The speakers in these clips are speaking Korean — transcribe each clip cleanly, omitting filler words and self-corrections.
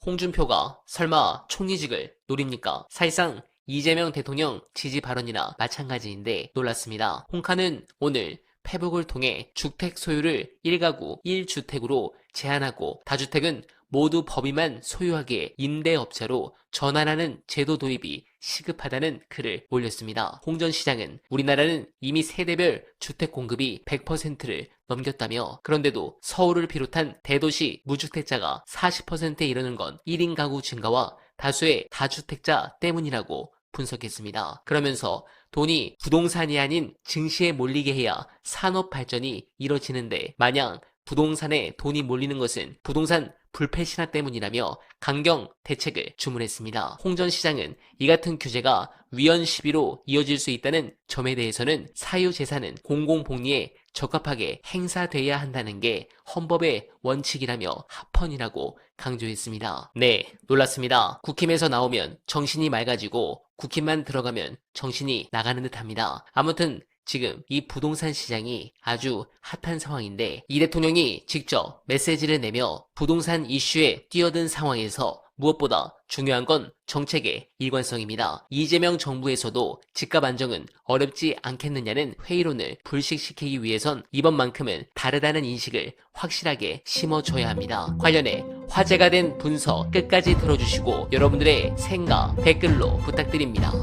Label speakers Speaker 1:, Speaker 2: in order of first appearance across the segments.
Speaker 1: 홍준표가 설마 총리직을 노립니까? 사실상 이재명 대통령 지지 발언이나 마찬가지인데 놀랐습니다. 홍카는 오늘 페북을 통해 주택 소유를 1가구 1주택으로 제한하고 다주택은 모두 법인만 소유하게 임대업자로 전환하는 제도 도입이 시급하다는 글을 올렸습니다. 홍 전 시장은 우리나라는 이미 세대별 주택 공급이 100%를 넘겼다며 그런데도 서울을 비롯한 대도시 무주택자가 40%에 이르는 건 1인 가구 증가와 다수의 다주택자 때문이라고 분석했습니다. 그러면서 돈이 부동산이 아닌 증시에 몰리게 해야 산업 발전이 이뤄지는데 마냥 부동산에 돈이 몰리는 것은 부동산 불패 신화 때문이라며 강경 대책을 주문했습니다. 홍 전 시장은 이 같은 규제가 위헌 시비로 이어질 수 있다는 점에 대해서는 사유재산은 공공복리에 적합하게 행사돼야 한다는 게 헌법의 원칙이라며 합헌이라고 강조했습니다. 네, 놀랐습니다. 국힘에서 나오면 정신이 맑아지고 국힘만 들어가면 정신이 나가는 듯합니다. 아무튼 지금 이 부동산 시장이 아주 핫한 상황인데 이 대통령이 직접 메시지를 내며 부동산 이슈에 뛰어든 상황에서 무엇보다 중요한 건 정책의 일관성입니다. 이재명 정부에서도 집값 안정은 어렵지 않겠느냐는 회의론을 불식시키기 위해선 이번만큼은 다르다는 인식을 확실하게 심어줘야 합니다. 관련해 화제가 된 분석 끝까지 들어주시고 여러분들의 생각 댓글로 부탁드립니다.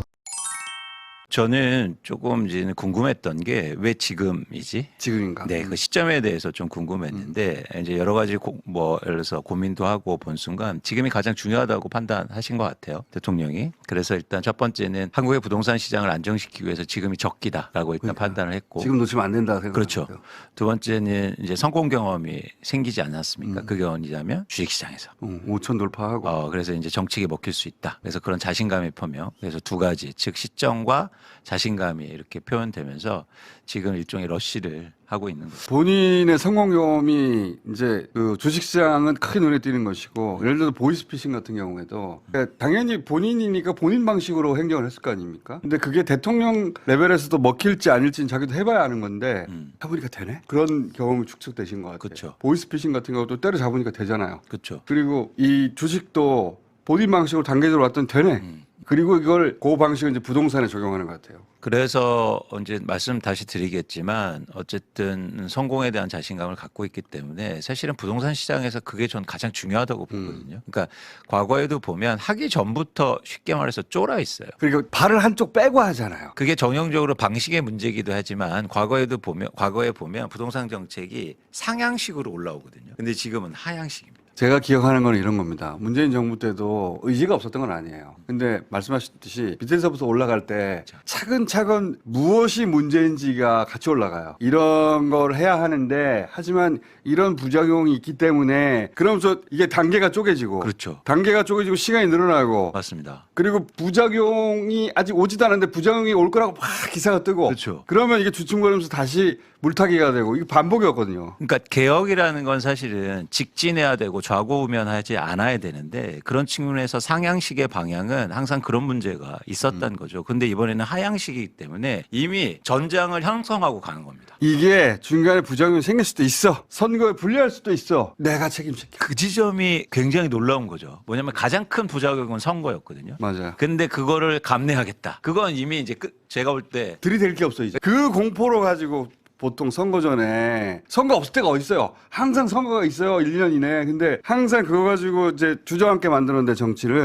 Speaker 2: 저는 조금 이제 궁금했던 게 왜 지금이지?
Speaker 3: 지금인가?
Speaker 2: 네, 그 시점에 대해서 좀 궁금했는데 이제 여러 가지 뭐 예를 들어서 고민도 하고 본 순간 지금이 가장 중요하다고 판단하신 것 같아요, 대통령이. 그래서 일단 첫 번째는 한국의 부동산 시장을 안정시키기 위해서 지금이 적기다라고 일단 판단을 했고.
Speaker 3: 지금 놓치면 안 된다 생각합니다.
Speaker 2: 그렇죠. 두 번째는 이제 성공 경험이 생기지 않았습니까? 그게 어디냐면 주식시장에서.
Speaker 3: 5천 돌파하고.
Speaker 2: 그래서 이제 정책이 먹힐 수 있다. 그래서 그런 자신감이 표명. 그래서 두 가지, 즉 시점과 자신감이 이렇게 표현되면서 지금 일종의 러쉬를 하고 있는 거죠.
Speaker 3: 본인의 성공 경험이 이제 그 주식시장은 크게 눈에 띄는 것이고 예를 들어 보이스피싱 같은 경우에도 그러니까 당연히 본인이니까 본인 방식으로 행정을 했을 거 아닙니까? 근데 그게 대통령 레벨에서도 먹힐지 아닐지는 자기도 해봐야 아는 건데 해보니까 되네? 그런 경험이 축적되신 것 같아요.
Speaker 2: 그쵸.
Speaker 3: 보이스피싱 같은 경우도 때려잡으니까 되잖아요.
Speaker 2: 그렇죠.
Speaker 3: 그리고 이 주식도 본인 방식으로 단계적으로 왔더니 되네. 그리고 이걸 그 방식을 이제 부동산에 적용하는 것 같아요.
Speaker 2: 그래서 이제 말씀 다시 드리겠지만 어쨌든 성공에 대한 자신감을 갖고 있기 때문에 사실은 부동산 시장에서 그게 전 가장 중요하다고 보거든요. 그러니까 과거에도 보면 하기 전부터 쉽게 말해서 쫄아 있어요.
Speaker 3: 그리고 발을 한쪽 빼고 하잖아요.
Speaker 2: 그게 정형적으로 방식의 문제이기도 하지만 과거에 보면 부동산 정책이 상향식으로 올라오거든요. 근데 지금은 하향식입니다.
Speaker 3: 제가 기억하는 건 이런 겁니다. 문재인 정부 때도 의지가 없었던 건 아니에요. 근데 말씀하셨듯이 밑에서부터 올라갈 때 차근차근 무엇이 문제인지가 같이 올라가요. 이런 걸 해야 하는데 하지만 이런 부작용이 있기 때문에 그러면서 이게 단계가 쪼개지고
Speaker 2: 그렇죠.
Speaker 3: 단계가 쪼개지고 시간이 늘어나고
Speaker 2: 맞습니다.
Speaker 3: 그리고 부작용이 아직 오지도 않았는데 부작용이 올 거라고 막 기사가 뜨고
Speaker 2: 그렇죠.
Speaker 3: 그러면 이게 주춤거리면서 다시 물타기가 되고 이게 반복이었거든요.
Speaker 2: 그러니까 개혁이라는 건 사실은 직진해야 되고 좌고우면하지 않아야 되는데 그런 측면에서 상향식의 방향은 항상 그런 문제가 있었던 거죠. 근데 이번에는 하향식이기 때문에 이미 전장을 형성하고 가는 겁니다.
Speaker 3: 이게 중간에 부작용이 생길 수도 있어. 선거에 불리할 수도 있어. 내가 책임질게.
Speaker 2: 그 지점이 굉장히 놀라운 거죠. 뭐냐면 가장 큰 부작용은 선거였거든요.
Speaker 3: 맞아요.
Speaker 2: 근데 그거를 감내하겠다. 그건 이미 이제 제가 볼 때
Speaker 3: 들이댈 게 없어 이제. 그 공포로 가지고 보통 선거 전에 선거 없을 때가 어딨어요. 항상 선거가 있어요. 1년 이내. 근데 항상 그거 가지고 이제 주저앉게 만드는데 정치를.